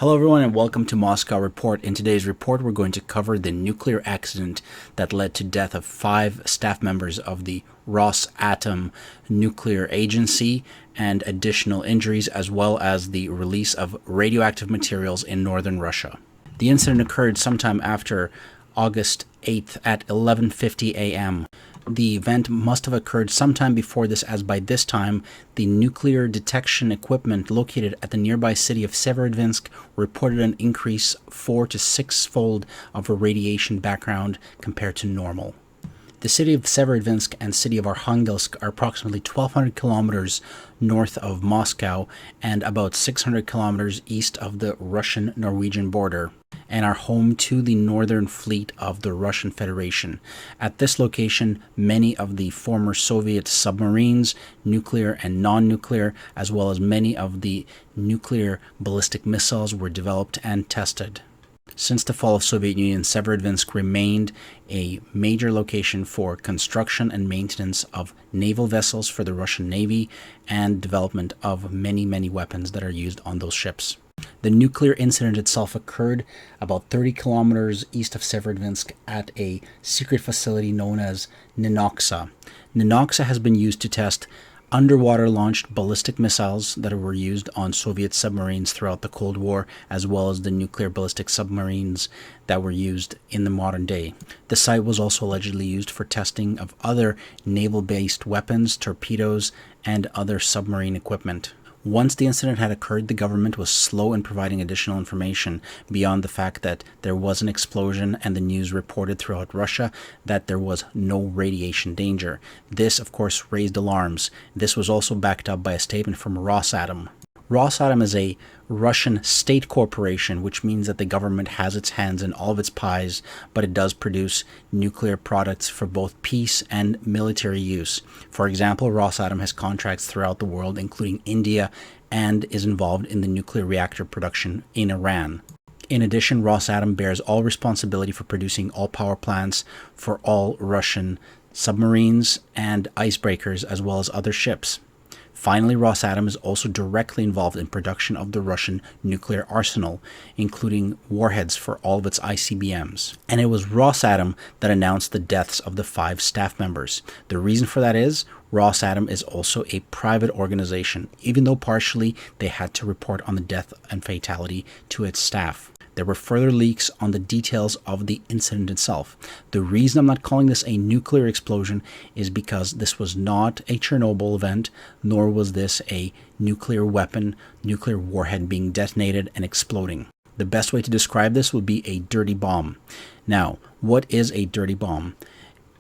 Hello everyone and welcome to Moscow Report. In today's report we're going to cover the nuclear accident that led to death of 5 staff members of the Rosatom nuclear agency and additional injuries, as well as the release of radioactive materials in northern Russia. The incident occurred sometime after August 8th at 11:50 a.m. The event must have occurred sometime before this, as by this time, the nuclear detection equipment located at the nearby city of Severodvinsk reported an increase 4 to 6-fold of a radiation background compared to normal. The city of Severodvinsk and city of Arkhangelsk are approximately 1,200 kilometers north of Moscow and about 600 kilometers east of the Russian-Norwegian border, and are home to the northern fleet of the Russian Federation. At this location, many of the former Soviet submarines, nuclear and non-nuclear, as well as many of the nuclear ballistic missiles were developed and tested. Since the fall of Soviet Union, Severodvinsk remained a major location for construction and maintenance of naval vessels for the Russian Navy and development of many weapons that are used on those ships. The nuclear incident itself occurred about 30 kilometers east of Severodvinsk at a secret facility known as Nenoksa. Nenoksa has been used to test underwater-launched ballistic missiles that were used on Soviet submarines throughout the Cold War, as well as the nuclear ballistic submarines that were used in the modern day. The site was also allegedly used for testing of other naval-based weapons, torpedoes, and other submarine equipment. Once the incident had occurred, the government was slow in providing additional information beyond the fact that there was an explosion, and the news reported throughout Russia that there was no radiation danger. This, of course, raised alarms. This was also backed up by a statement from Rosatom. Rosatom is a Russian state corporation, which means that the government has its hands in all of its pies, but it does produce nuclear products for both peace and military use. For example, Rosatom has contracts throughout the world, including India, and is involved in the nuclear reactor production in Iran. In addition, Rosatom bears all responsibility for producing all power plants for all Russian submarines and icebreakers, as well as other ships. Finally, Rosatom is also directly involved in production of the Russian nuclear arsenal, including warheads for all of its ICBMs. And it was Rosatom that announced the deaths of the 5 staff members. The reason for that is Rosatom is also a private organization, even though partially they had to report on the death and fatality to its staff. There were further leaks on the details of the incident itself. The reason I'm not calling this a nuclear explosion is because this was not a Chernobyl event, nor was this a nuclear weapon, nuclear warhead being detonated and exploding. The best way to describe this would be a dirty bomb. Now, what is a dirty bomb?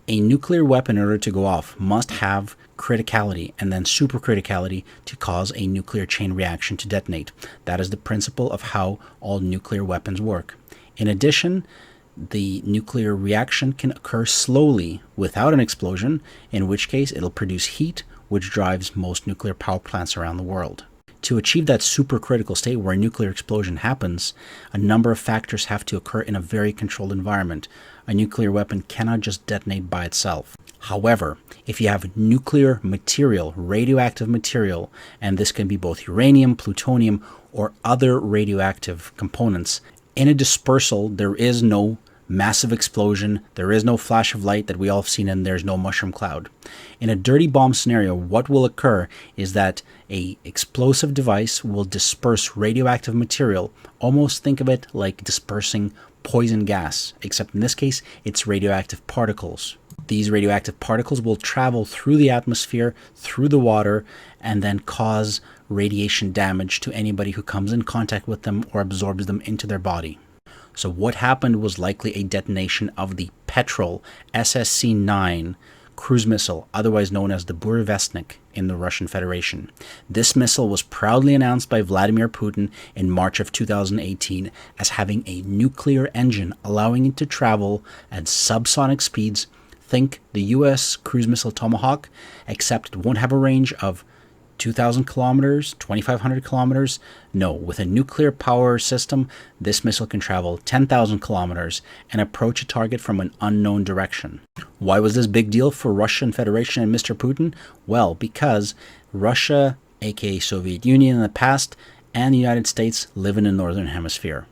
A nuclear weapon, in order to go off, must have criticality and then supercriticality to cause a nuclear chain reaction to detonate. That is the principle of how all nuclear weapons work. In addition, the nuclear reaction can occur slowly without an explosion, in which case it'll produce heat, which drives most nuclear power plants around the world. To achieve that supercritical state where a nuclear explosion happens, a number of factors have to occur in a very controlled environment. A nuclear weapon cannot just detonate by itself. However, if you have nuclear material, radioactive material, and this can be both uranium, plutonium, or other radioactive components, in a dispersal, there is no massive explosion, there is no flash of light that we all have seen, and there's no mushroom cloud. In a dirty bomb scenario, what will occur is that a explosive device will disperse radioactive material. Almost think of it like dispersing poison gas, except in this case, it's radioactive particles. These radioactive particles will travel through the atmosphere, through the water, and then cause radiation damage to anybody who comes in contact with them or absorbs them into their body. So what happened was likely a detonation of the Petrol SSC-9 cruise missile, otherwise known as the Burevestnik in the Russian Federation. This missile was proudly announced by Vladimir Putin in March of 2018 as having a nuclear engine, allowing it to travel at subsonic speeds. Think the US cruise missile Tomahawk, except it won't have a range of 2,000 kilometers, 2,500 kilometers. No, with a nuclear power system, this missile can travel 10,000 kilometers and approach a target from an unknown direction. Why was this big deal for Russian Federation and Mr. Putin? Well, because Russia, aka Soviet Union in the past, and the United States live in the northern hemisphere.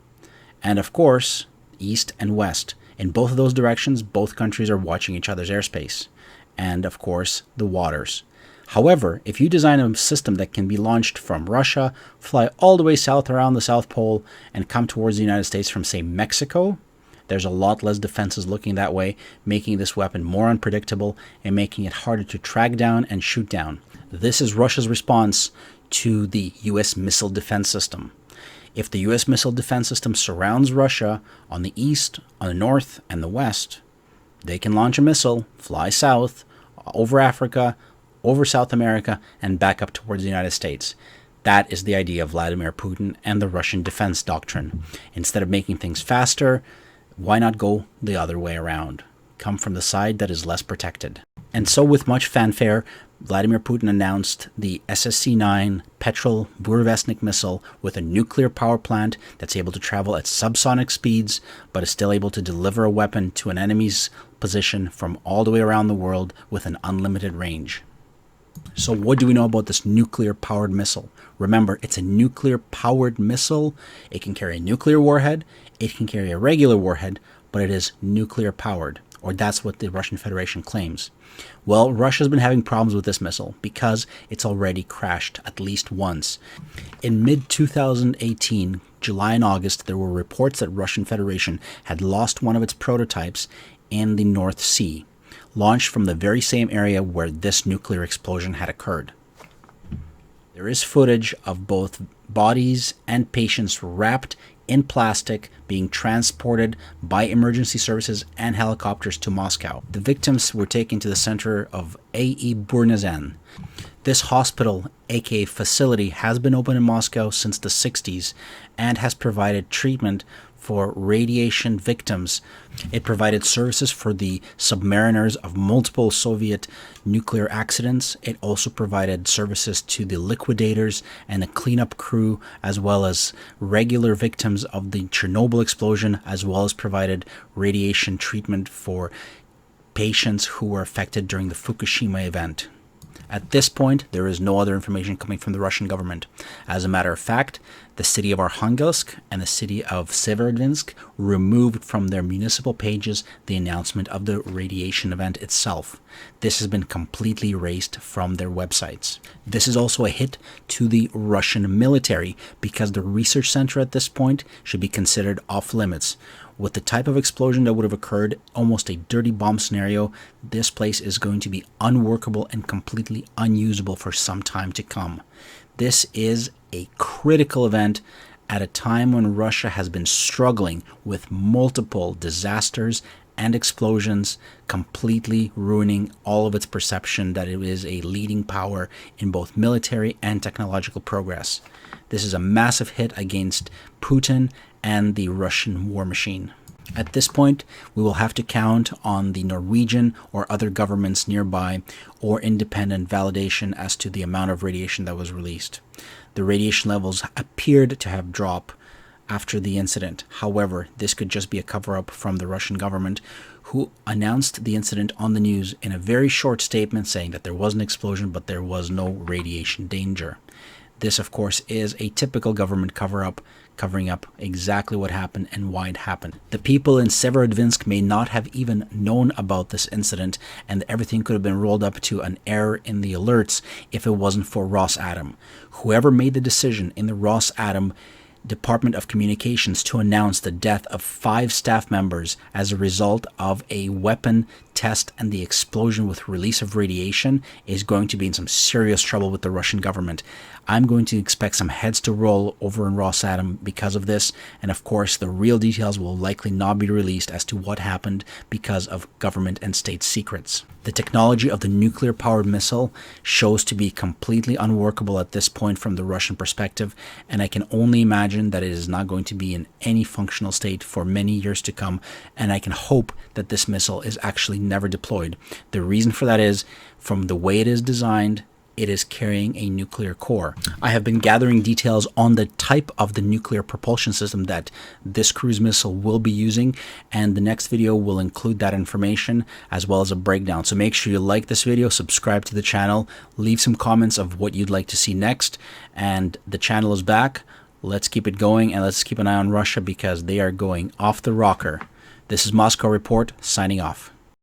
And of course, east and west. In both of those directions, both countries are watching each other's airspace. And of course, the waters. However, if you design a system that can be launched from Russia, fly all the way south around the South Pole, and come towards the United States from, say, Mexico, there's a lot less defenses looking that way, making this weapon more unpredictable and making it harder to track down and shoot down. This is Russia's response to the U.S. missile defense system. If the U.S. missile defense system surrounds Russia on the east, on the north, and the west, they can launch a missile, fly south, over Africa, over South America, and back up towards the United States. That is the idea of Vladimir Putin and the Russian defense doctrine. Instead of making things faster, why not go the other way around? Come from the side that is less protected. And so with much fanfare, Vladimir Putin announced the SSC-9 petrol Burevestnik missile with a nuclear power plant that's able to travel at subsonic speeds, but is still able to deliver a weapon to an enemy's position from all the way around the world with an unlimited range. So what do we know about this nuclear-powered missile? Remember, it's a nuclear-powered missile. It can carry a nuclear warhead. It can carry a regular warhead, but it is nuclear-powered, or that's what the Russian Federation claims. Well, Russia's been having problems with this missile because it's already crashed at least once. In mid-2018, July and August, there were reports that Russian Federation had lost one of its prototypes in the North Sea, launched from the very same area where this nuclear explosion had occurred. There is footage of both bodies and patients wrapped in plastic being transported by emergency services and helicopters to Moscow. The victims were taken to the center of A.E. Burevestnik. This hospital, aka facility, has been open in Moscow since the 60s and has provided treatment for radiation victims. It provided services for the submariners of multiple Soviet nuclear accidents. It also provided services to the liquidators and the cleanup crew, as well as regular victims of the Chernobyl explosion, as well as provided radiation treatment for patients who were affected during the Fukushima event. At this point, there is no other information coming from the Russian government. As a matter of fact, the city of Arkhangelsk and the city of Severodvinsk removed from their municipal pages the announcement of the radiation event itself. This has been completely erased from their websites. This is also a hit to the Russian military because the research center at this point should be considered off limits. With the type of explosion that would have occurred, almost a dirty bomb scenario, this place is going to be unworkable and completely unusable for some time to come. This is a critical event at a time when Russia has been struggling with multiple disasters and explosions, completely ruining all of its perception that it is a leading power in both military and technological progress. This is a massive hit against Putin and the Russian war machine. At this point, we will have to count on the Norwegian or other governments nearby or independent validation as to the amount of radiation that was released. The radiation levels appeared to have dropped after the incident. However, this could just be a cover-up from the Russian government, who announced the incident on the news in a very short statement saying that there was an explosion but there was no radiation danger. This, of course, is a typical government cover-up, covering up exactly what happened and why it happened. The people in Severodvinsk may not have even known about this incident, and everything could have been rolled up to an error in the alerts if it wasn't for Rosatom. Whoever made the decision in the Rosatom Department of Communications to announce the death of 5 staff members as a result of a weapon test and the explosion with release of radiation is going to be in some serious trouble with the Russian government. I'm going to expect some heads to roll over in Rosatom because of this, and of course the real details will likely not be released as to what happened because of government and state secrets. The technology of the nuclear-powered missile shows to be completely unworkable at this point from the Russian perspective, and I can only imagine that it is not going to be in any functional state for many years to come, and I can hope that this missile is actually never deployed. The reason for that is, from the way it is designed, it is carrying a nuclear core. I have been gathering details on the type of the nuclear propulsion system that this cruise missile will be using, and the next video will include that information as well as a breakdown. So make sure you like this video, subscribe to the channel, leave some comments of what you'd like to see next, and the channel is back. Let's keep it going, and let's keep an eye on Russia because they are going off the rocker. This is Moscow Report, signing off.